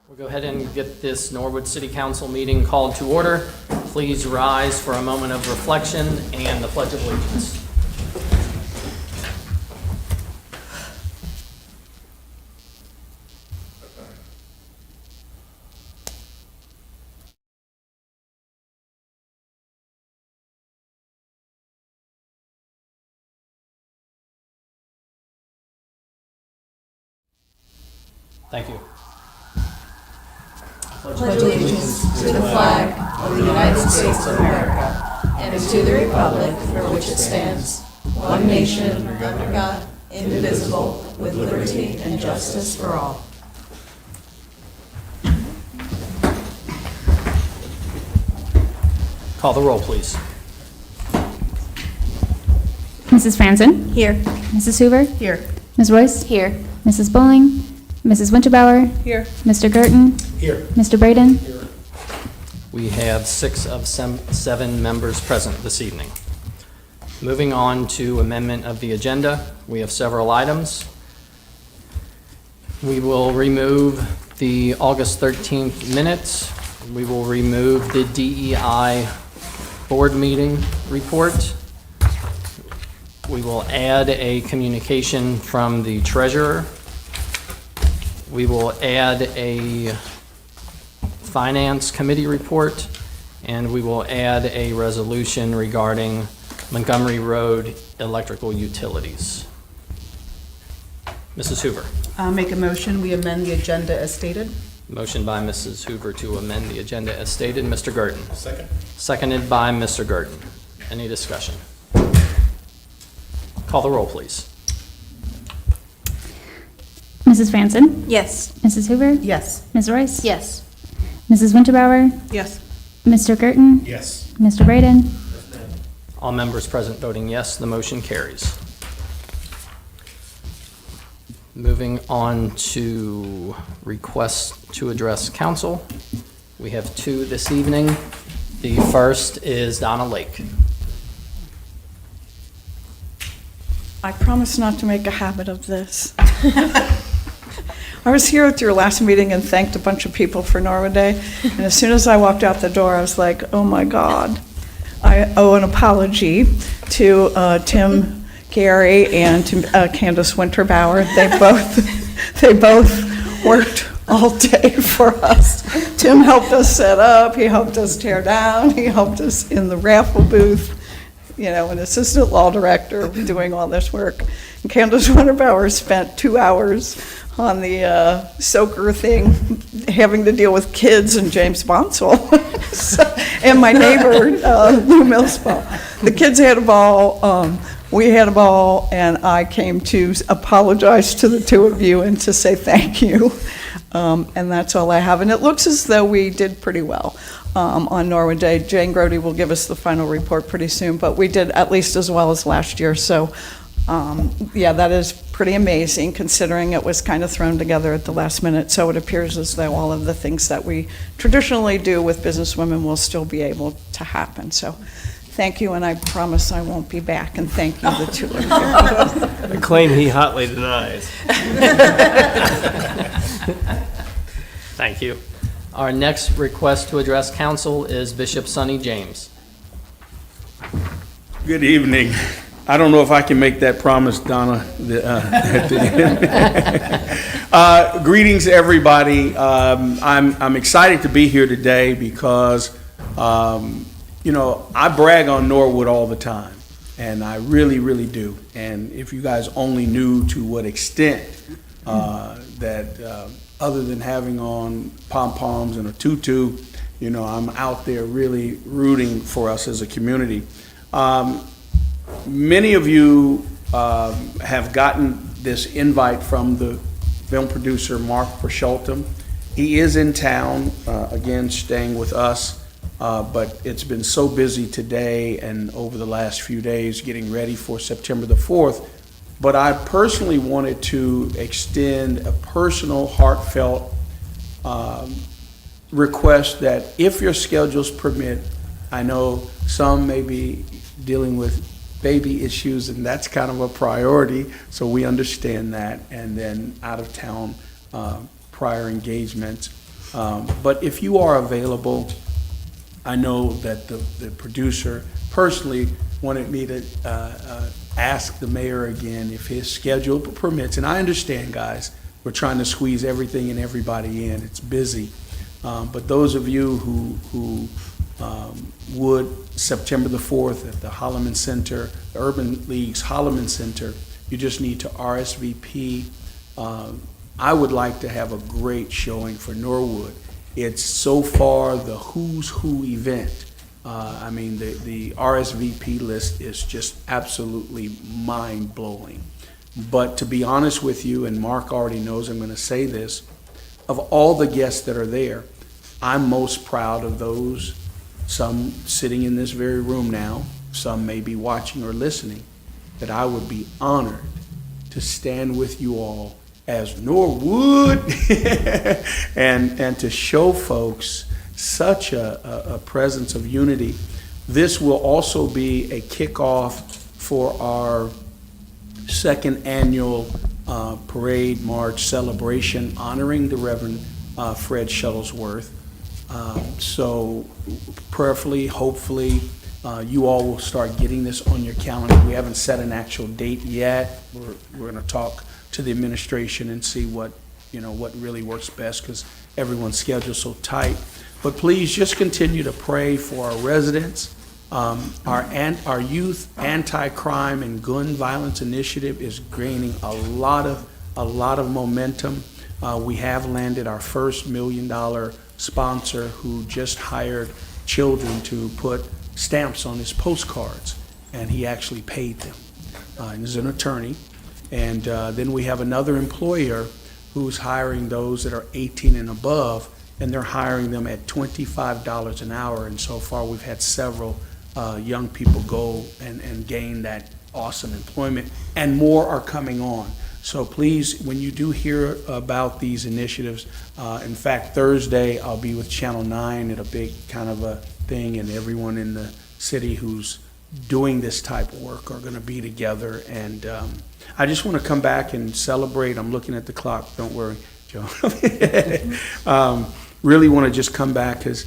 We'll go ahead and get this Norwood City Council meeting called to order. Please rise for a moment of reflection and the Pledge of Allegiance. Thank you. Pledge allegiance to the flag of the United States of America and to the republic for which it stands, one nation, under God, indivisible, with liberty and justice for all. Call the roll, please. Mrs. Franzen? Here. Mrs. Hoover? Here. Ms. Royce? Here. Mrs. Bowling? Mrs. Winterbauer? Here. Mr. Girton? Here. Mr. Braden? We have 6 of 7 members present this evening. Moving on to amendment of the agenda, we have several items. We will remove the August 13th minutes. We will remove the DEI board meeting report. We will add a communication from the treasurer. We will add a finance committee report, and we will add a resolution regarding Montgomery Road electrical utilities. Mrs. Hoover. I'll make a motion, we amend the agenda as stated. Motion by Mrs. Hoover to amend the agenda as stated. Mr. Girton. Second. Seconded by Mr. Girton. Any discussion? Call the roll, please. Mrs. Franzen? Yes. Mrs. Hoover? Yes. Ms. Royce? Yes. Mrs. Winterbauer? Yes. Mr. Girton? Yes. Mr. Braden? All members present voting yes, the motion carries. Moving on to requests to address council. We have 2 this evening. The first is Donna Lake. I promise not to make a habit of this. I was here at your last meeting and thanked a bunch of people for Norwood Day, and as soon as I walked out the door, I was like, oh my God. I owe an apology to Tim Gary and to Candace Winterbauer. They both worked all day for us. Tim helped us set up, he helped us tear down, he helped us in the raffle booth. You know, an assistant law director doing all this work. And Candace Winterbauer spent 2 hours on the soaker thing, having to deal with kids and James Bonsall. And my neighbor, Lou Millspaw. The kids had a ball, we had a ball, and I came to apologize to the 2 of you and to say thank you. And that's all I have. And it looks as though we did pretty well. On Norwood Day. Jane Grody will give us the final report pretty soon, but we did at least as well as last year. So, yeah, that is pretty amazing considering it was kind of thrown together at the last minute. So it appears as though all of the things that we traditionally do with businesswomen will still be able to happen. So thank you, and I promise I won't be back, and thank you, the 2 of you. A claim he hotly denies. Thank you. Our next request to address council is Bishop Sonny James. Good evening. I don't know if I can make that promise, Donna. At the end. Greetings, everybody. I'm excited to be here today because, you know, I brag on Norwood all the time, and I really, really do. And if you guys only knew to what extent that other than having on pom-poms and a tutu, you know, I'm out there really rooting for us as a community. Many of you have gotten this invite from the film producer Mark Verschultum. He is in town, again, staying with us, but it's been so busy today and over the last few days getting ready for September the 4th. But I personally wanted to extend a personal, heartfelt request that if your schedules permit, I know some may be dealing with baby issues, and that's kind of a priority, so we understand that, and then out of town prior engagements. But if you are available, I know that the producer personally wanted me to ask the mayor again if his schedule permits. And I understand, guys, we're trying to squeeze everything and everybody in. It's busy. But those of you who would, September the 4th at the Holloman Center, the Urban League's Holloman Center, you just need to RSVP. I would like to have a great showing for Norwood. It's so far the who's who event. I mean, the RSVP list is just absolutely mind-blowing. But to be honest with you, and Mark already knows I'm going to say this, of all the guests that are there, I'm most proud of those, some sitting in this very room now, some may be watching or listening, that I would be honored to stand with you all as Norwood and to show folks such a presence of unity. This will also be a kickoff for our second annual parade march celebration honoring the Reverend Fred Shuttlesworth. So prayerfully, hopefully, you all will start getting this on your calendar. We haven't set an actual date yet. We're going to talk to the administration and see what really works best, because everyone's schedule's so tight. But please just continue to pray for our residents. Our youth anti-crime and gun violence initiative is gaining a lot of momentum. We have landed our first $1 million sponsor who just hired children to put stamps on his postcards, and he actually paid them. And is an attorney. And then we have another employer who's hiring those that are 18 and above, and they're hiring them at $25 an hour. And so far, we've had several young people go and gain that awesome employment, and more are coming on. So please, when you do hear about these initiatives, in fact, Thursday, I'll be with Channel 9 at a big kind of a thing, and everyone in the city who's doing this type of work are going to be together. And I just want to come back and celebrate. I'm looking at the clock. Don't worry, Joe. Really want to just come back because,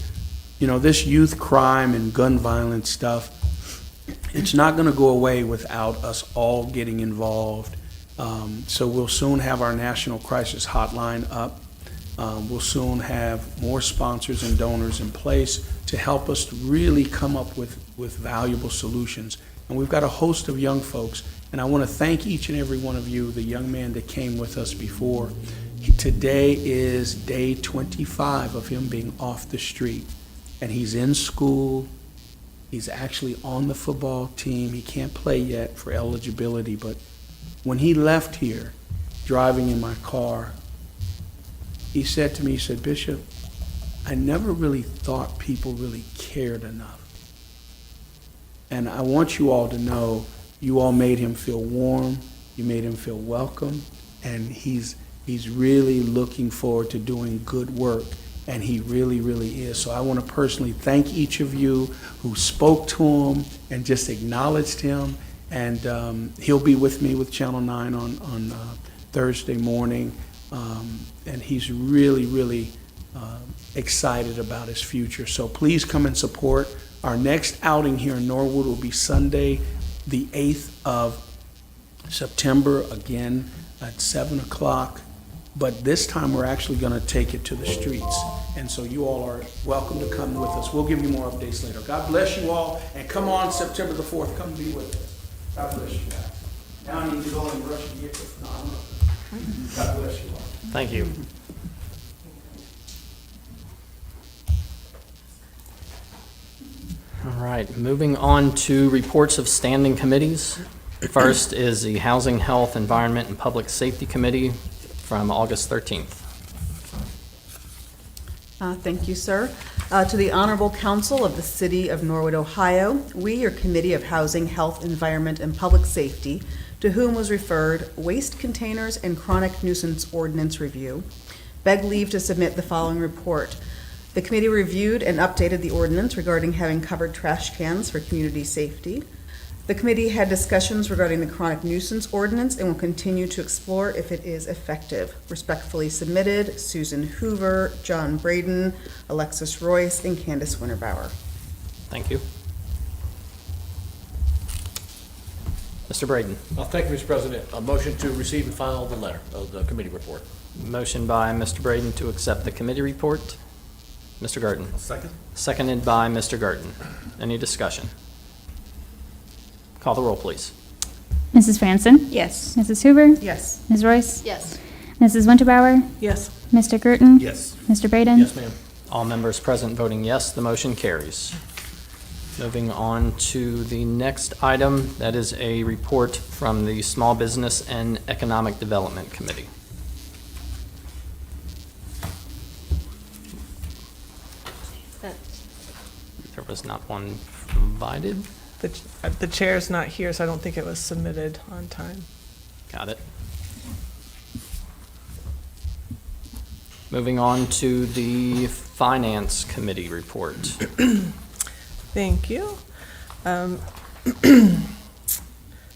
this youth crime and gun violence stuff, it's not going to go away without us all getting involved. So we'll soon have our National Crisis Hotline up. We'll soon have more sponsors and donors in place to help us really come up with valuable solutions. And we've got a host of young folks, and I want to thank each and every one of you, the young man that came with us before. Today is day 25 of him being off the street, and he's in school. He's actually on the football team. He can't play yet for eligibility, but when he left here, driving in my car, he said to me, he said, "Bishop, I never really thought people really cared enough." And I want you all to know, you all made him feel warm, you made him feel welcome, and he's really looking forward to doing good work, and he really, really is. So I want to personally thank each of you who spoke to him and just acknowledged him. And he'll be with me with Channel 9 on Thursday morning. And he's really, really excited about his future. So please come and support. Our next outing here in Norwood will be Sunday, the 8th of September, again at 7 o'clock. But this time we're actually going to take it to the streets. And so you all are welcome to come with us. We'll give you more updates later. God bless you all. And come on September the 4th, come be with us. God bless you guys. Now I need to go and rush and get this. God bless you all. Thank you. All right, moving on to reports of standing committees. First is the Housing, Health, Environment, and Public Safety Committee from August 13th. Thank you, sir. To the Honorable Council of the City of Norwood, Ohio, we, your Committee of Housing, Health, Environment, and Public Safety, to whom was referred Waste Containers and Chronic Nuisance Ordinance Review, beg leave to submit the following report. The committee reviewed and updated the ordinance regarding having covered trash cans for community safety. The committee had discussions regarding the chronic nuisance ordinance and will continue to explore if it is effective. Respectfully submitted, Susan Hoover, John Braden, Alexis Royce, and Candace Winterbauer. Thank you. Mr. Braden. Thank you, Mr. President. A motion to receive and file the letter of the committee report. Motion by Mr. Braden to accept the committee report. Mr. Garten. Second. Seconded by Mr. Garten. Any discussion? Call the roll, please. Mrs. Franson? Yes. Mrs. Hoover? Yes. Ms. Royce? Yes. Mrs. Winterbauer? Yes. Mr. Gerton? Yes. Mr. Braden? Yes, ma'am. All members present voting yes, the motion carries. Moving on to the next item, that is a report from the Small Business and Economic Development Committee. There was not one provided. The chair's not here, so I don't think it was submitted on time. Got it. Moving on to the Finance Committee report. Thank you. To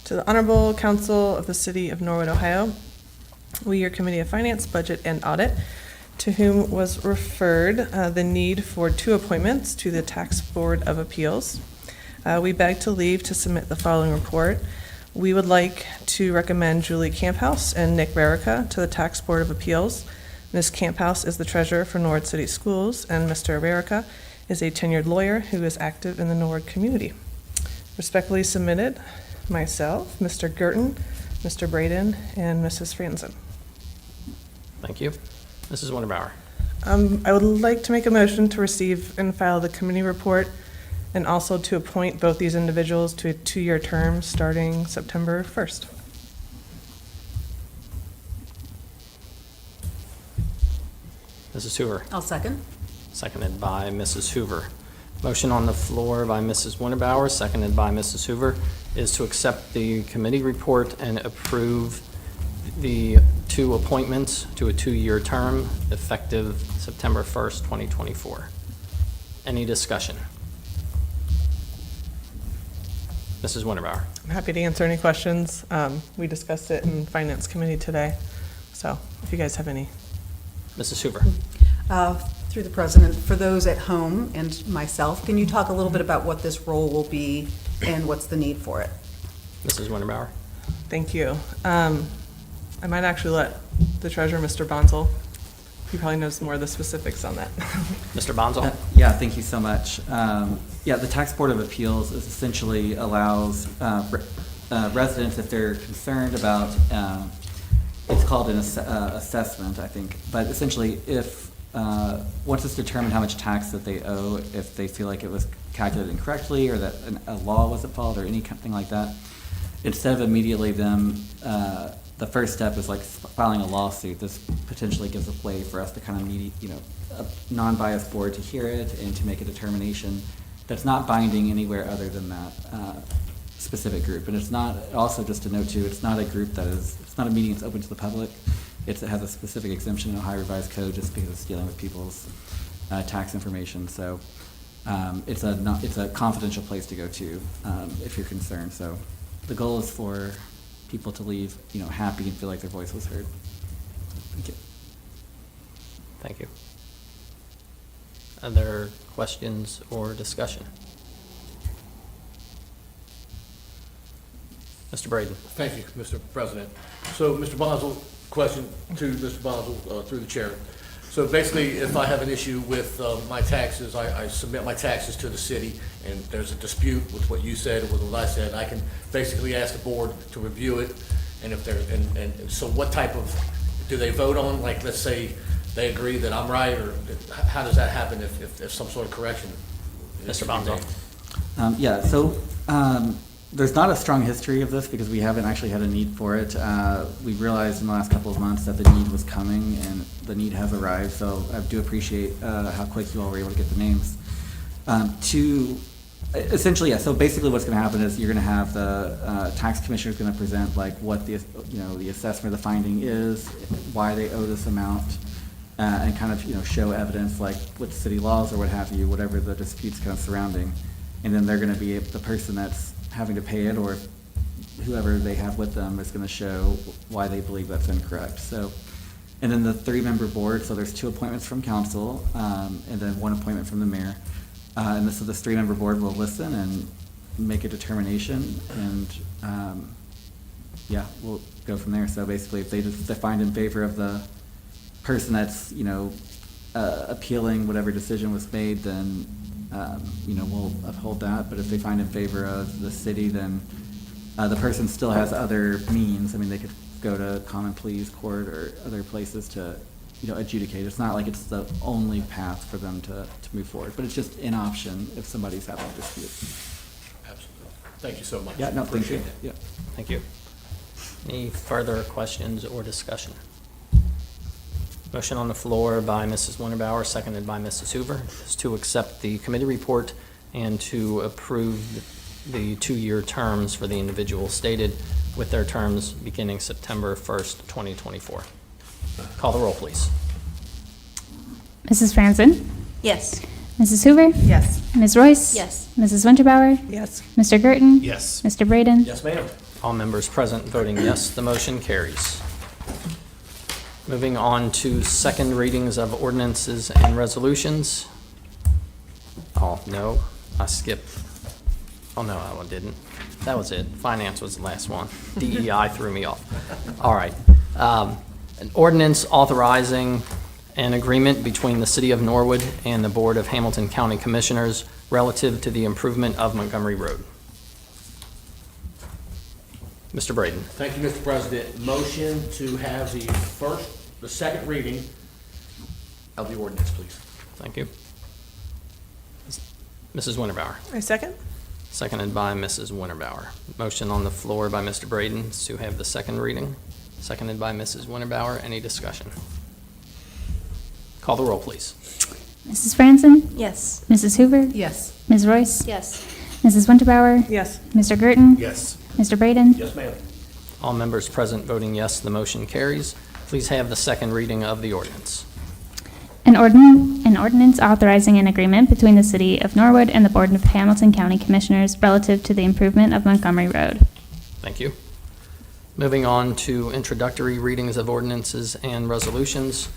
the Honorable Council of the City of Norwood, Ohio, we, your Committee of Finance, Budget, and Audit, to whom was referred the need for 2 appointments to the Tax Board of Appeals. We beg to leave to submit the following report. We would like to recommend Julie Camphouse and Nick Rarica to the Tax Board of Appeals. Ms. Camphouse is the treasurer for Norwood City Schools, and Mr. Rarica is a tenured lawyer who is active in the Norwood community. Respectfully submitted, myself, Mr. Gerton, Mr. Braden, and Mrs. Franzen. Thank you. Mrs. Winterbauer. I would like to make a motion to receive and file the committee report and also to appoint both these individuals to a 2-year term starting September 1st. Mrs. Hoover. I'll second. Seconded by Mrs. Hoover. Motion on the floor by Mrs. Winterbauer, seconded by Mrs. Hoover, is to accept the committee report and approve the 2 appointments to a 2-year term effective September 1st, 2024. Any discussion? Mrs. Winterbauer. I'm happy to answer any questions. We discussed it in Finance Committee today, so if you guys have any. Mrs. Hoover. Through the president, for those at home and myself, can you talk a little bit about what this role will be and what's the need for it? Mrs. Winterbauer. Thank you. I might actually let the treasurer, Mr. Bonzel, he probably knows more of the specifics on that. Mr. Bonzel. Yeah, thank you so much. Yeah, the Tax Board of Appeals essentially allows residents, if they're concerned about, it's called an assessment, I think, but essentially if, once it's determined how much tax that they owe, if they feel like it was calculated incorrectly or that a law was at fault or anything like that, instead of immediately them, the first step is like filing a lawsuit. This potentially gives a way for us to kind of meet, a non-biased board to hear it and to make a determination that's not binding anywhere other than that specific group. And it's not, also just to note too, it's not a group that is, it's not a meeting that's open to the public. It has a specific exemption in Ohio Revised Code just because it's dealing with people's tax information. So it's a confidential place to go to if you're concerned. So the goal is for people to leave, happy and feel like their voice was heard. Thank you. Thank you. Other questions or discussion? Mr. Braden. Thank you, Mr. President. So, Mr. Bonzel, question to Mr. Bonzel through the chair. So basically, if I have an issue with my taxes, I submit my taxes to the city, and there's a dispute with what you said or with what I said, I can basically ask the board to review it, and if they're, and so what type of, do they vote on, like, let's say they agree that I'm right, or how does that happen if there's some sort of correction? Mr. Bonzo. Yeah, so there's not a strong history of this because we haven't actually had a need for it. We realized in the last couple of months that the need was coming, and the need has arrived, so I do appreciate how quick you all were able to get the names. Essentially, yeah, so basically what's going to happen is you're going to have the tax commissioner is going to present like what the, the assessment, the finding is, why they owe this amount, and kind of, show evidence like with city laws or what have you, whatever the dispute's kind of surrounding. And then they're going to be the person that's having to pay it, or whoever they have with them is going to show why they believe that's incorrect. So, and then the 3-member board, so there's 2 appointments from council, and then 1 appointment from the mayor. And so this 3-member board will listen and make a determination, and, yeah, we'll go from there. So basically, if they find in favor of the person that's, appealing whatever decision was made, then, we'll uphold that. But if they find in favor of the city, then the person still has other means. I mean, they could go to common pleas court or other places to, adjudicate. It's not like it's the only path for them to move forward, but it's just an option if somebody's having a dispute. Absolutely. Thank you so much. Yeah, no, thank you. Appreciate it. Yeah. Thank you. Any further questions or discussion? Motion on the floor by Mrs. Winterbauer, seconded by Mrs. Hoover, is to accept the committee report and to approve the 2-year terms for the individuals stated, with their terms beginning September 1st, 2024. Call the roll, please. Mrs. Franzen? Yes. Mrs. Hoover? Yes. Ms. Royce? Yes. Mrs. Winterbauer? Yes. Mr. Gerton? Yes. Mr. Braden? Yes, ma'am. All members present voting yes, the motion carries. Moving on to second readings of ordinances and resolutions. Oh, no, I skipped. Oh, no, I didn't. That was it. Finance was the last one. DEI threw me off. All right. An ordinance authorizing an agreement between the City of Norwood and the Board of Hamilton County Commissioners relative to the improvement of Montgomery Road. Mr. Braden. Thank you, Mr. President. Motion to have the second reading of the ordinance, please. Thank you. Mrs. Winterbauer. I second. Seconded by Mrs. Winterbauer. Motion on the floor by Mr. Braden to have the second reading. Seconded by Mrs. Winterbauer. Any discussion? Call the roll, please. Mrs. Franzen? Yes. Mrs. Hoover? Yes. Ms. Royce? Yes. Mrs. Winterbauer? Yes. Mr. Gerton? Yes. Mr. Braden? Yes, ma'am. All members present voting yes, the motion carries. Please have the second reading of the ordinance. An ordinance authorizing an agreement between the City of Norwood and the Board of Hamilton County Commissioners relative to the improvement of Montgomery Road. Thank you. Moving on to introductory readings of ordinances and resolutions.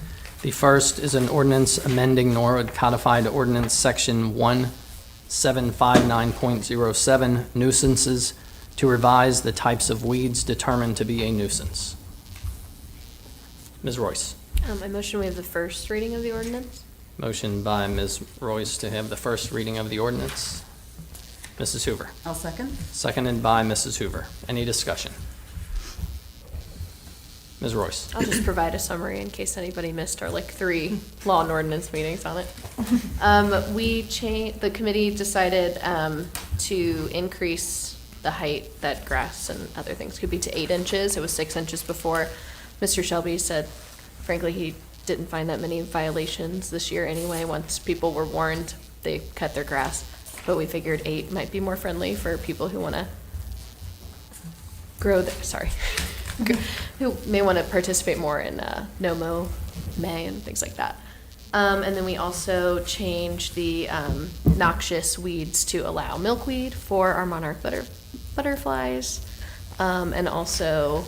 The first is an ordinance amending Norwood Codified Ordinance Section 1759.07, nuisances, to revise the types of weeds determined to be a nuisance. Ms. Royce. I motion we have the first reading of the ordinance. Motion by Ms. Royce to have the first reading of the ordinance. Mrs. Hoover. I'll second. Seconded by Mrs. Hoover. Any discussion? Ms. Royce. I'll just provide a summary in case anybody missed our 3 law and ordinance meetings on it. The committee decided to increase the height that grass and other things could be to 8 inches. It was 6 inches before. Mr. Shelby said, frankly, he didn't find that many violations this year anyway. Once people were warned, they cut their grass. But we figured 8 might be more friendly for people who want to who may want to participate more in no-mow, May, and things like that. And then we also changed the noxious weeds to allow milkweed for our monarch butterflies, and also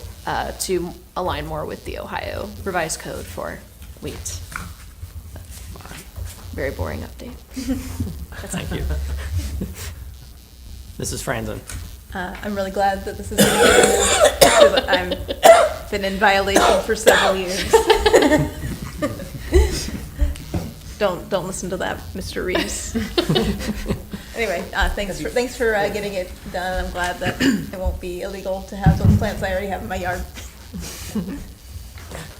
to align more with the Ohio revised code for weeds. Very boring update. Thank you. Mrs. Franzen. I'm really glad that this is because I've been in violation for several years. Don't listen to that, Mr. Reeves. Anyway, thanks for getting it done. I'm glad that it won't be illegal to have those plants I already have in my yard.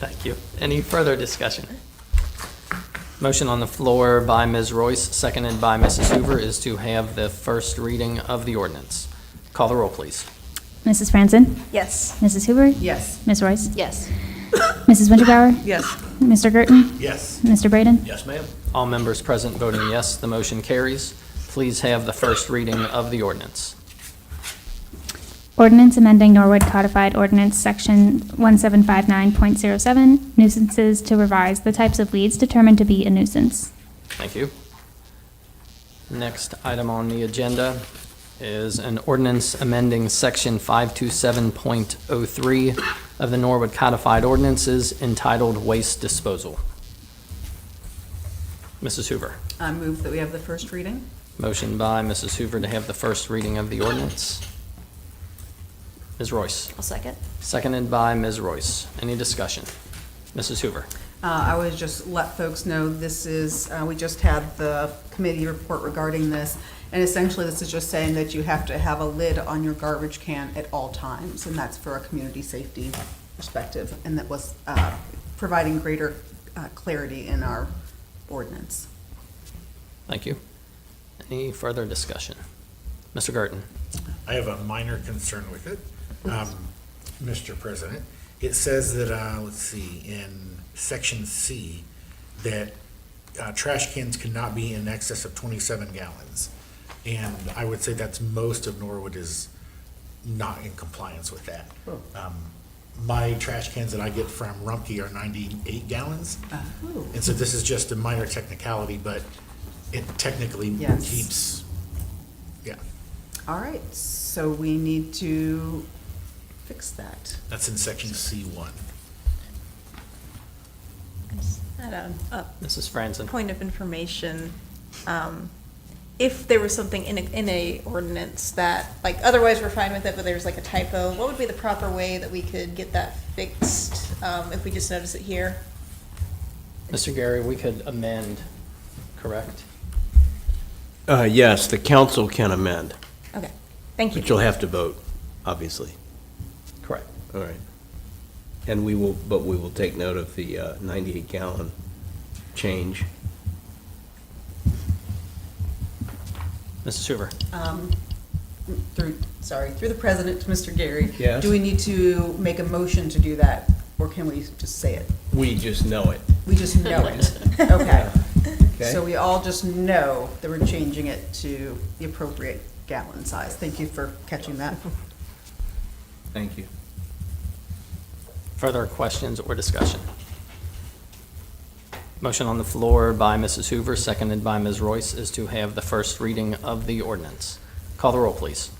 Thank you. Any further discussion? Motion on the floor by Ms. Royce, seconded by Mrs. Hoover, is to have the first reading of the ordinance. Call the roll, please. Mrs. Franzen? Yes. Mrs. Hoover? Yes. Ms. Royce? Yes. Mrs. Winterbauer? Yes. Mr. Gerton? Yes. Mr. Braden? Yes, ma'am. All members present voting yes, the motion carries. Please have the first reading of the ordinance. Ordinance amending Norwood Codified Ordinance Section 1759.07, nuisances, to revise the types of weeds determined to be a nuisance. Thank you. Next item on the agenda is an ordinance amending Section 527.03 of the Norwood Codified Ordinances entitled Waste Disposal. Mrs. Hoover. I move that we have the first reading. Motion by Mrs. Hoover to have the first reading of the ordinance. Ms. Royce. I'll second. Seconded by Ms. Royce. Any discussion? Mrs. Hoover. I would just let folks know this is, we just had the committee report regarding this, and essentially this is just saying that you have to have a lid on your garbage can at all times, and that's for a community safety perspective, and that was providing greater clarity in our ordinance. Thank you. Any further discussion? Mr. Gerton. I have a minor concern with it, Mr. President. It says that, let's see, in section C, that trash cans cannot be in excess of 27 gallons. And I would say that's most of Norwood is not in compliance with that. My trash cans that I get from Rumpke are 98 gallons. And so this is just a minor technicality, but it technically Yes. keeps, yeah, All right, so we need to fix that. that's in section C1. I had a Mrs. Franzen. point of information. If there was something in a ordinance that, like, otherwise we're fine with it, but there's like a typo, what would be the proper way that we could get that fixed, if we just notice it here? Mr. Gary, we could amend, correct? Yes, the council can amend, Okay, thank you. but you'll have to vote, obviously. Correct. All right. And we will take note of the 98-gallon change. Mrs. Hoover. Through the president to Mr. Gary. Yes. Do we need to make a motion to do that, or can we just say it? We just know it. We just know it. Okay. Okay. So we all just know that we're changing it to the appropriate gallon size. Thank you for catching that. Thank you. Further questions or discussion? Motion on the floor by Mrs. Hoover, seconded by Ms. Royce, is to have the first reading of the ordinance. Call the roll, please.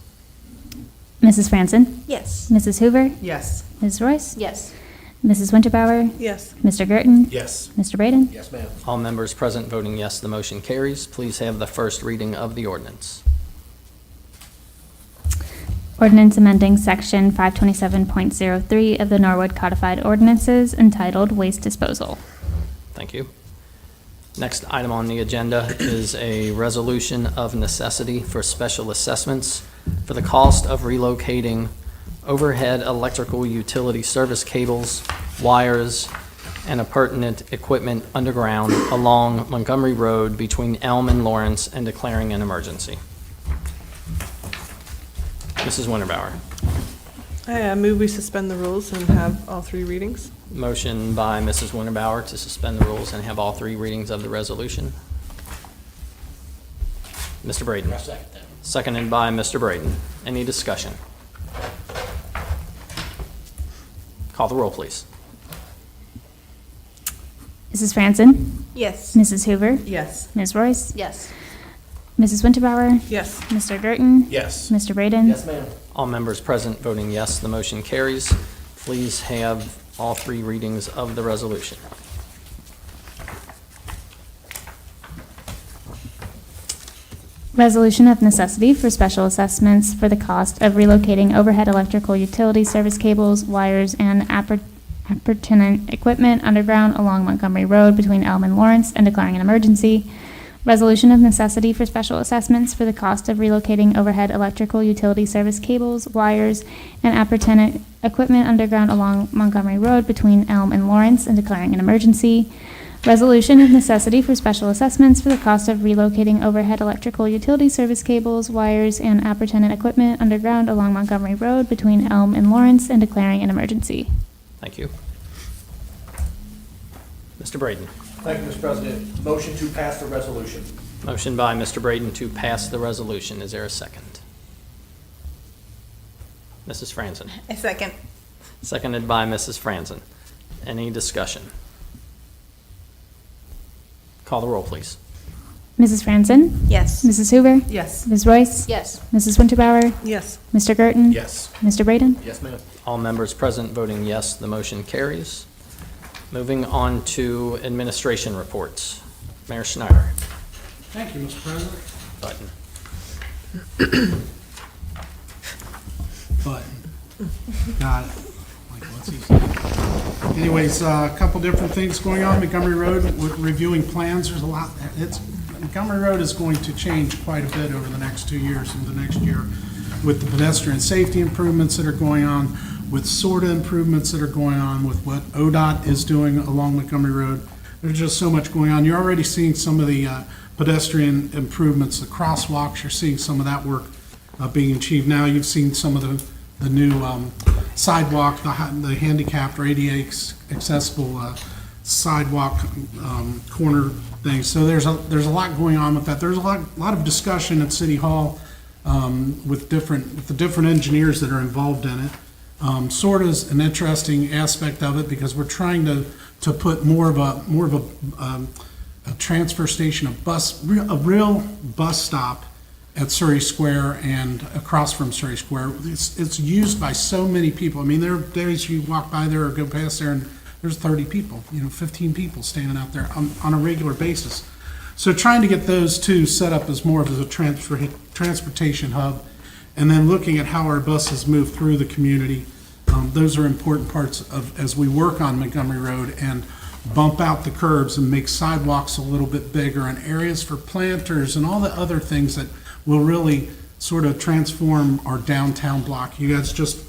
Mrs. Franzen? Yes. Mrs. Hoover? Yes. Ms. Royce? Yes. Mrs. Winterbauer? Yes. Mr. Gerton? Yes. Mr. Braden? Yes, ma'am. All members present voting yes, the motion carries. Please have the first reading of the ordinance. Ordinance amending Section 527.03 of the Norwood Codified Ordinances entitled Waste Disposal. Thank you. Next item on the agenda is a resolution of necessity for special assessments for the cost of relocating overhead electrical utility service cables, wires, and appurtenant equipment underground along Montgomery Road between Elm and Lawrence and declaring an emergency. Mrs. Winterbauer. I move we suspend the rules and have all three readings. Motion by Mrs. Winterbauer to suspend the rules and have all three readings of the resolution. Mr. Braden. I second that. Seconded by Mr. Braden. Any discussion? Call the roll, please. Mrs. Franzen? Yes. Mrs. Hoover? Yes. Ms. Royce? Yes. Mrs. Winterbauer? Yes. Mr. Gerton? Yes. Mr. Braden? Yes, ma'am. All members present voting yes, the motion carries. Please have all three readings of the resolution. Resolution of necessity for special assessments for the cost of relocating overhead electrical utility service cables, wires, and appurtenant equipment underground along Montgomery Road between Elm and Lawrence and declaring an emergency. Resolution of necessity for special assessments for the cost of relocating overhead electrical utility service cables, wires, and appurtenant equipment underground along Montgomery Road between Elm and Lawrence and declaring an emergency. Resolution of necessity for special assessments for the cost of relocating overhead electrical utility service cables, wires, and appurtenant equipment underground along Montgomery Road between Elm and Lawrence and declaring an emergency. Thank you. Mr. Braden. Thank you, Mr. President. Motion to pass the resolution. Motion by Mr. Braden to pass the resolution. Is there a second? Mrs. Franzen. A second. Seconded by Mrs. Franzen. Any discussion? Call the roll, please. Mrs. Franzen? Yes. Mrs. Hoover? Yes. Ms. Royce? Yes. Mrs. Winterbauer? Yes. Mr. Gerton? Yes. Mr. Braden? Yes, ma'am. All members present voting yes, the motion carries. Moving on to administration reports. Mayor Schneider. Thank you, Mr. President. Button. Button. Got it. Like, what's he saying? Anyways, a couple different things going on. Montgomery Road, with reviewing plans, there's a lot. Montgomery Road is going to change quite a bit over the next 2 years and the next year with the pedestrian safety improvements that are going on, with SORTA improvements that are going on, with what ODOT is doing along Montgomery Road. There's just so much going on. You're already seeing some of the pedestrian improvements, the crosswalks. You're seeing some of that work being achieved now. You've seen some of the new sidewalk, the handicapped or ADA accessible sidewalk corner things. So there's a lot going on with that. There's a lot of discussion at City Hall with the different engineers that are involved in it. Sort of an interesting aspect of it because we're trying to put more of a transfer station, a real bus stop at Surrey Square and across from Surrey Square. It's used by so many people. I mean, there are days you walk by there or go past there and there's 30 people, 15 people standing out there on a regular basis. So trying to get those two set up as more of a transportation hub, and then looking at how our buses move through the community. Those are important parts of as we work on Montgomery Road and bump out the curbs and make sidewalks a little bit bigger and areas for planters and all the other things that will really sort of transform our downtown block. You guys just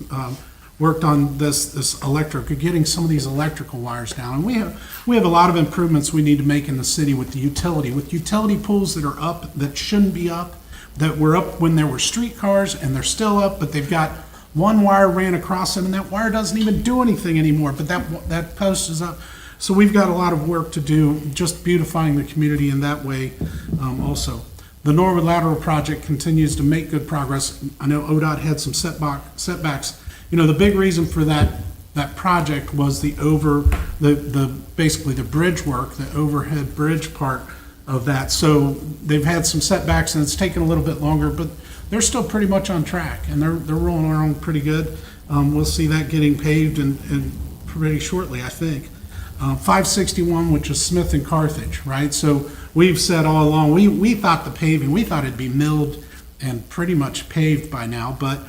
worked on this getting some of these electrical wires down. And we have a lot of improvements we need to make in the city with utility poles that are up that shouldn't be up, that were up when there were streetcars and they're still up, but they've got one wire ran across them and that wire doesn't even do anything anymore, but that post is up. So we've got a lot of work to do, just beautifying the community in that way also. The Norwood Lateral Project continues to make good progress. I know ODOT had some setbacks. The big reason for that project was basically the bridge work, the overhead bridge part of that. So they've had some setbacks and it's taken a little bit longer, but they're still pretty much on track and they're rolling along pretty good. We'll see that getting paved and pretty shortly, I think. 561, which is Smith and Carthage, right? So we've said all along, we thought we thought it'd be milled and pretty much paved by now, but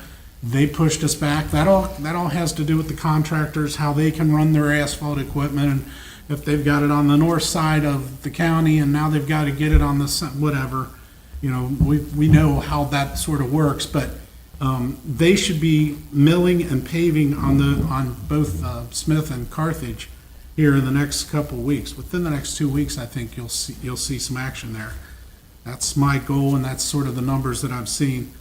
they pushed us back. That all has to do with the contractors, how they can run their asphalt equipment, and if they've got it on the north side of the county and now they've got to get it on the whatever, we know how that sort of works, but they should be milling and paving on both Smith and Carthage here in the next couple of weeks. Within the next 2 weeks, I think you'll see some action there. That's my goal, and that's sort of the numbers that I've seen.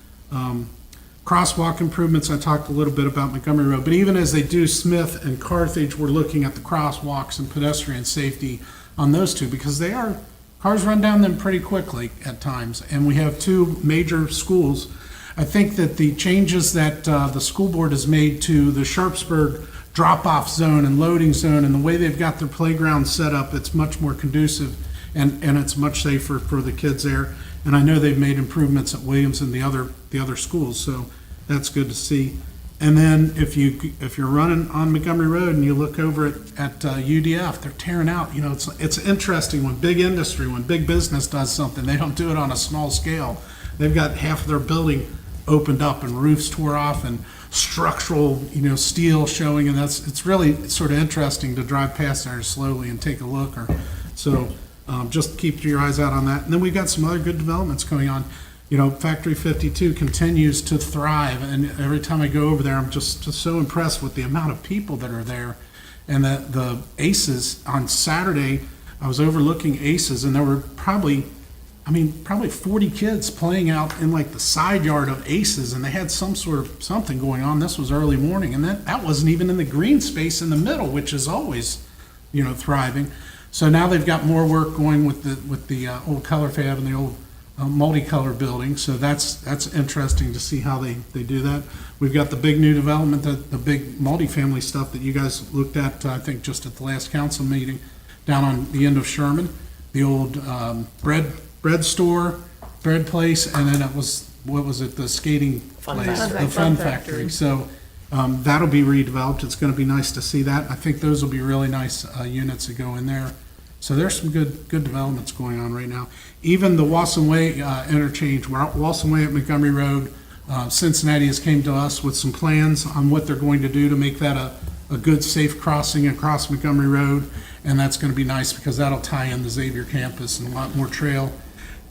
Crosswalk improvements, I talked a little bit about Montgomery Road, but even as they do Smith and Carthage, we're looking at the crosswalks and pedestrian safety on those two because cars run down them pretty quickly at times, and we have two major schools. I think that the changes that the school board has made to the Sharpsburg drop-off zone and loading zone and the way they've got their playground set up, it's much more conducive and it's much safer for the kids there. And I know they've made improvements at Williams and the other schools, so that's good to see. And then if you're running on Montgomery Road and you look over at UDF, they're tearing out. It's interesting when big industry, when big business does something, they don't do it on a small scale. They've got half of their building opened up and roofs tore off and structural, steel showing, and it's really sort of interesting to drive past there slowly and take a look. Just keep your eyes out on that. And then we've got some other good developments going on. Factory 52 continues to thrive, and every time I go over there, I'm just so impressed with the amount of people that are there. And the ACES on Saturday, I was overlooking ACES, and there were probably 40 kids playing out in like the side yard of ACES, and they had some sort of something going on. This was early morning, and that wasn't even in the green space in the middle, which is always, thriving. So now they've got more work going with the old Color Fab and the old multicolor building. So that's interesting to see how they do that. We've got the big new development, the big multifamily stuff that you guys looked at, I think just at the last council meeting, down on the end of Sherman, the old bread bread store, bread place, and then it was, what was it, the skating Fun place? Factory. The Fun Factory. So that'll be redeveloped. It's going to be nice to see that. I think those will be really nice units that go in there. So there's some good developments going on right now. Even the Wasson Way interchange, Wasson Way at Montgomery Road, Cincinnati has came to us with some plans on what they're going to do to make that a good, safe crossing across Montgomery Road. And that's going to be nice because that'll tie in the Xavier campus and a lot more trail.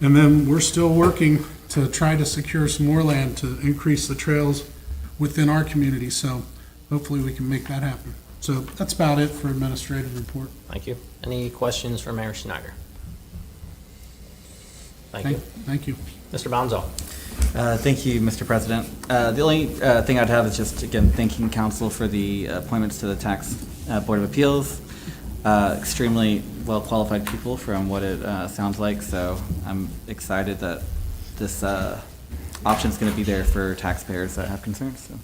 And then we're still working to try to secure some more land to increase the trails within our community. So hopefully we can make that happen. So that's about it for administrative report. Thank you. Any questions for Mayor Schneider? Thank you. Thank you. Mr. Bonzo. Thank you, Mr. President. The only thing I'd have is just, again, thanking council for the appointments to the Tax Board of Appeals. Extremely well-qualified people from what it sounds like, so I'm excited that this option's going to be there for taxpayers that have concerns. So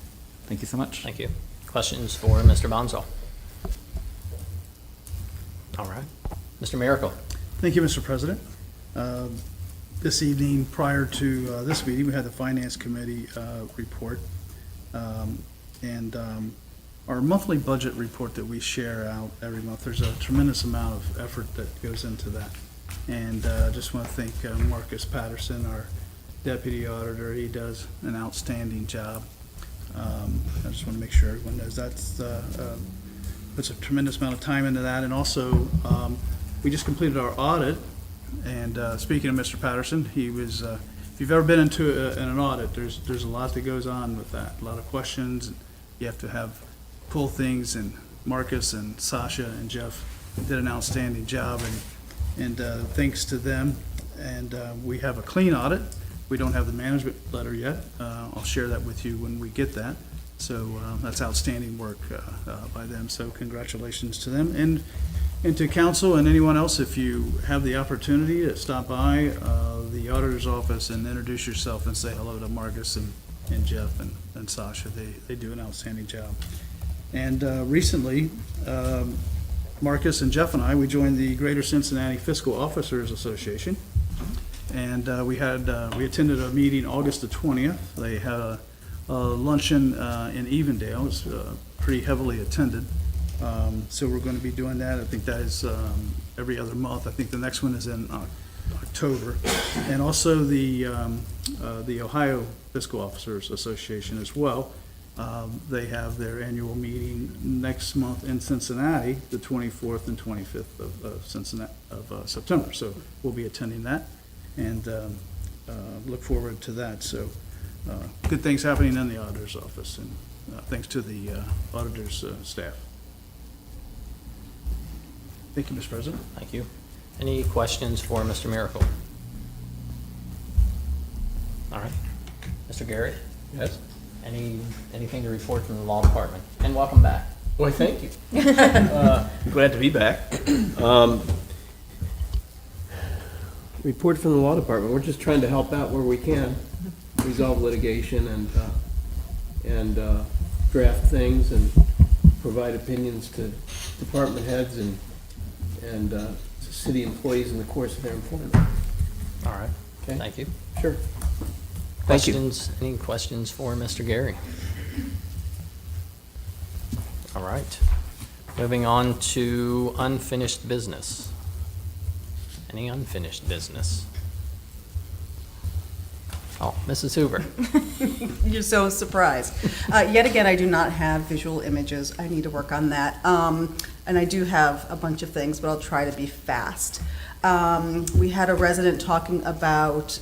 thank you so much. Thank you. Questions for Mr. Bonzo? All right. Mr. Miracle. Thank you, Mr. President. This evening, prior to this meeting, we had the Finance Committee report. Our monthly budget report that we share out every month, there's a tremendous amount of effort that goes into that. And I just want to thank Marcus Patterson, our deputy auditor. He does an outstanding job. I just want to make sure everyone knows that's puts a tremendous amount of time into that. And also, we just completed our audit. And speaking of Mr. Patterson, he was. If you've ever been into an audit, there's a lot that goes on with that. A lot of questions. You have to pull things. And Marcus and Sasha and Jeff did an outstanding job. And thanks to them. And we have a clean audit. We don't have the management letter yet. I'll share that with you when we get that. So that's outstanding work by them. So congratulations to them. And to council and anyone else, if you have the opportunity to stop by the auditor's office and introduce yourself and say hello to Marcus and Jeff and Sasha. They do an outstanding job. And recently, Marcus and Jeff and I, we joined the Greater Cincinnati Fiscal Officers Association. And we attended a meeting August the 20th. They had a luncheon in Evendale. It was pretty heavily attended. So we're going to be doing that. I think that is every other month. I think the next one is in October. And also the Ohio Fiscal Officers Association as well. They have their annual meeting next month in Cincinnati, the 24th and 25th of September. So we'll be attending that and look forward to that. So good things happening in the auditor's office, and thanks to the auditor's staff. Thank you, Mr. President. Thank you. Any questions for Mr. Miracle? All right. Mr. Garrett? Yes? Anything to report from the law department? And welcome back. Why, thank you. Glad to be back. Report from the law department. We're just trying to help out where we can, resolve litigation and draft things and provide opinions to department heads and city employees in the course of their employment. All right. Okay. Thank you. Sure. Thank you. Questions? Any questions for Mr. Gary? All right. Moving on to unfinished business. Any unfinished business? Oh, Mrs. Hoover. You're so surprised. Yet again, I do not have visual images. I need to work on that. And I do have a bunch of things, but I'll try to be fast. We had a resident talking about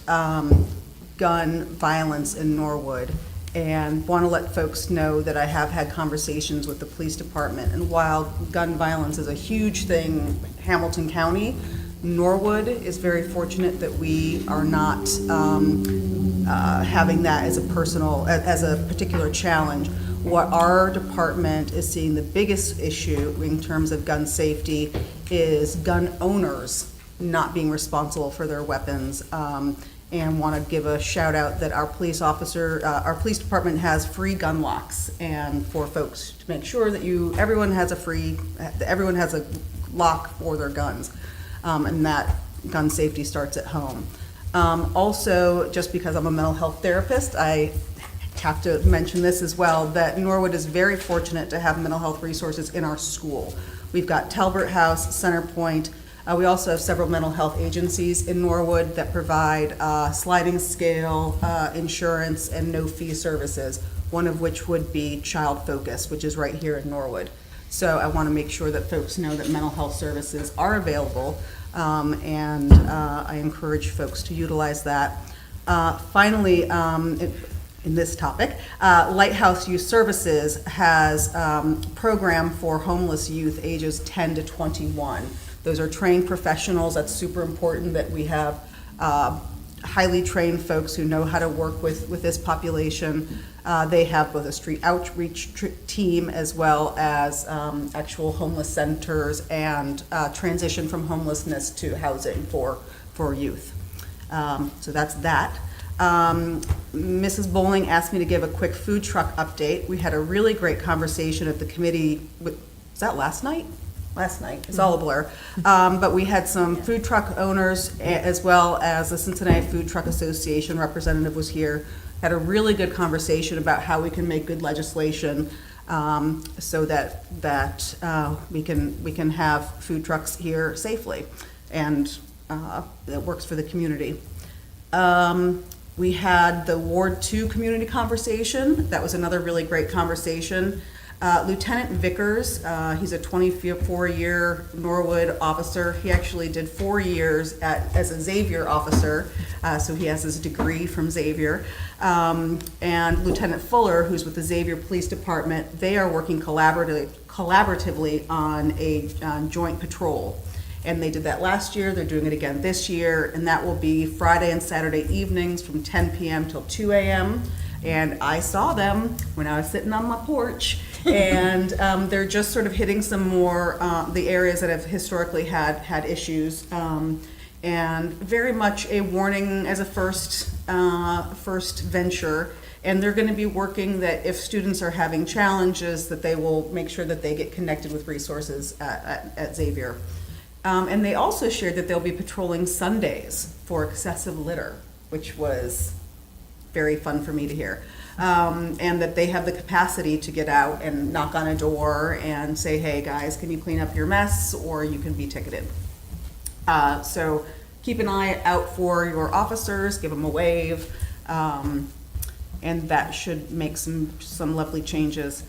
gun violence in Norwood, and want to let folks know that I have had conversations with the police department. And while gun violence is a huge thing in Hamilton County, Norwood is very fortunate that we are not having that as a particular challenge. What our department is seeing the biggest issue in terms of gun safety is gun owners not being responsible for their weapons. And want to give a shout out that our police department has free gun locks, and for folks to make sure that everyone has a lock for their guns. And that gun safety starts at home. Also, just because I'm a mental health therapist, I have to mention this as well, that Norwood is very fortunate to have mental health resources in our school. We've got Talbert House, Centerpoint. We also have several mental health agencies in Norwood that provide sliding scale insurance and no-fee services, one of which would be Child Focus, which is right here in Norwood. So I want to make sure that folks know that mental health services are available, and I encourage folks to utilize that. Finally, in this topic, Lighthouse Youth Services has a program for homeless youth ages 10 to 21. Those are trained professionals. That's super important that we have highly trained folks who know how to work with this population. They have both a street outreach team as well as actual homeless centers and transition from homelessness to housing for youth. So that's that. Mrs. Bowling asked me to give a quick food truck update. We had a really great conversation at the committee. Was that last night? Last night. It's all a blur. But we had some food truck owners as well as the Cincinnati Food Truck Association representative was here. Had a really good conversation about how we can make good legislation so that we can have food trucks here safely, and it works for the community. We had the Ward 2 community conversation. That was another really great conversation. Lieutenant Vickers, he's a 24-year Norwood officer. He actually did 4 years as a Xavier officer, so he has his degree from Xavier. And Lieutenant Fuller, who's with the Xavier Police Department, they are working collaboratively on a joint patrol. And they did that last year, they're doing it again this year, and that will be Friday and Saturday evenings from 10 p.m. till 2 a.m. And I saw them when I was sitting on my porch, and they're just sort of hitting some more, the areas that have historically had issues, and very much a warning as a first venture. And they're going to be working that if students are having challenges, that they will make sure that they get connected with resources at Xavier. And they also shared that they'll be patrolling Sundays for excessive litter, which was very fun for me to hear. And that they have the capacity to get out and knock on a door and say, hey guys, can you clean up your mess, or you can be ticketed. So keep an eye out for your officers, give them a wave, and that should make some lovely changes.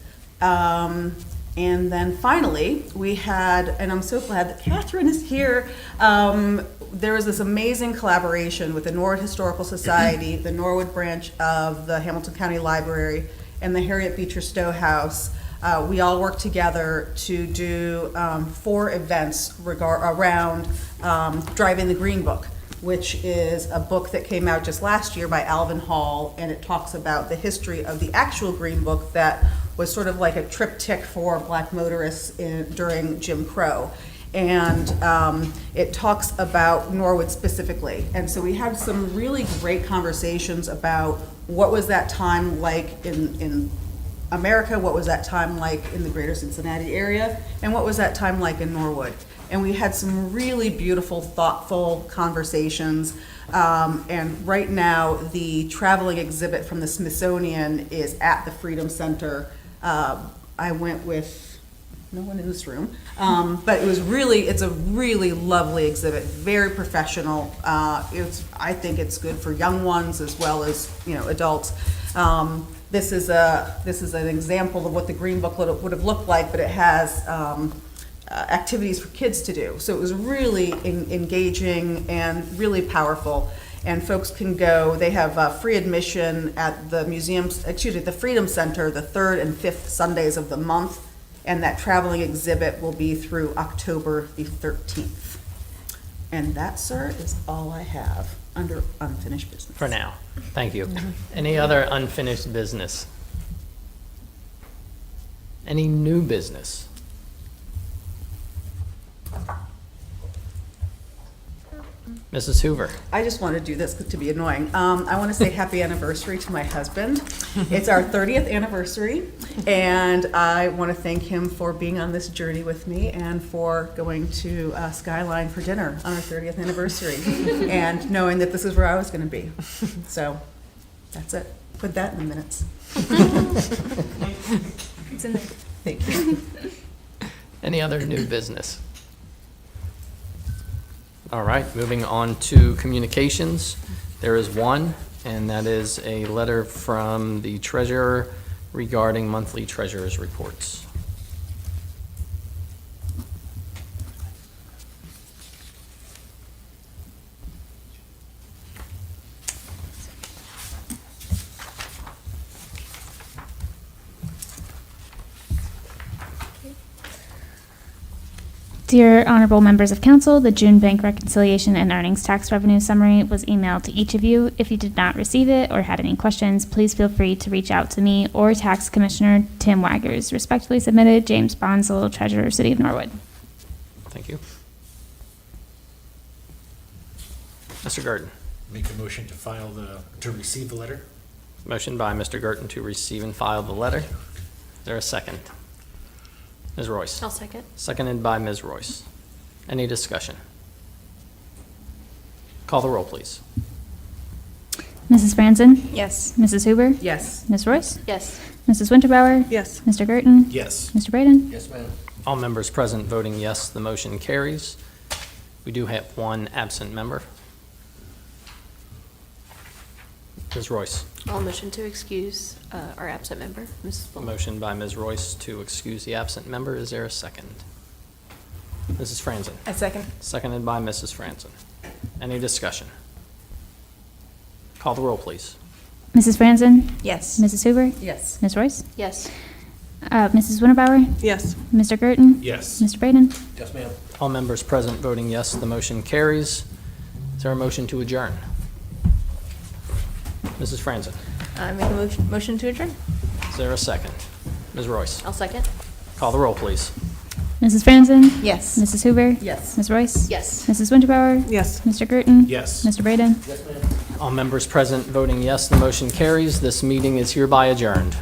And then finally, we had, and I'm so glad that Catherine is here, there was this amazing collaboration with the Norwood Historical Society, the Norwood branch of the Hamilton County Library, and the Harriet Beecher Stowe House. We all worked together to do 4 events around Driving the Green Book, which is a book that came out just last year by Alvin Hall, and it talks about the history of the actual Green Book that was sort of like a triptych for Black motorists during Jim Crow. And it talks about Norwood specifically. And so we had some really great conversations about what was that time like in America, what was that time like in the greater Cincinnati area, and what was that time like in Norwood. And we had some really beautiful, thoughtful conversations. And right now, the traveling exhibit from the Smithsonian is at the Freedom Center. I went with no one in this room, but it's a really lovely exhibit, very professional. I think it's good for young ones as well as adults. This is an example of what the Green Book would have looked like, but it has activities for kids to do. So it was really engaging and really powerful. And folks can go, they have free admission at the the Freedom Center, the 3rd and 5th Sundays of the month. And that traveling exhibit will be through October the 13th. And that, sir, is all I have under unfinished business. For now. Thank you. Any other unfinished business? Any new business? Mrs. Hoover. I just want to do this to be annoying. I want to say happy anniversary to my husband. It's our 30th anniversary, and I want to thank him for being on this journey with me and for going to Skyline for dinner on our 30th anniversary and knowing that this is where I was going to be. So that's it. Put that in the minutes. It's in there. Thank you. Any other new business? All right, moving on to communications. There is one, and that is a letter from the treasurer regarding monthly treasurer's reports. Dear honorable members of council, the June bank reconciliation and earnings tax revenue summary was emailed to each of you. If you did not receive it or had any questions, please feel free to reach out to me or Tax Commissioner Tim Waggers. Respectfully submitted, James Bonsall, Treasurer, City of Norwood. Thank you. Mr. Gurton. Make a motion to receive the letter? Motion by Mr. Gurton to receive and file the letter. Is there a second? Ms. Royce. I'll second. Seconded by Ms. Royce. Any discussion? Call the roll, please. Mrs. Franzen? Yes. Mrs. Huber? Yes. Ms. Royce? Yes. Mrs. Winterbauer? Yes. Mr. Gurton? Yes. Mr. Braden? Yes, ma'am. All members present voting yes, the motion carries. We do have one absent member. Ms. Royce. I'll motion to excuse our absent member, Mrs. Bull. Motion by Ms. Royce to excuse the absent member. Is there a second? Mrs. Franzen. I second. Seconded by Mrs. Franzen. Any discussion? Call the roll, please. Mrs. Franzen? Yes. Mrs. Huber? Yes. Ms. Royce? Yes. Mrs. Winterbauer? Yes. Mr. Gurton? Yes. Mr. Braden? Yes, ma'am. All members present voting yes, the motion carries. Is there a motion to adjourn? Mrs. Franzen. I make a motion to adjourn. Is there a second? Ms. Royce. I'll second. Call the roll, please. Mrs. Franzen? Yes. Mrs. Huber? Yes. Ms. Royce? Yes. Mrs. Winterbauer? Yes. Mr. Gurton? Yes. Mr. Braden? All members present voting yes, the motion carries. This meeting is hereby adjourned.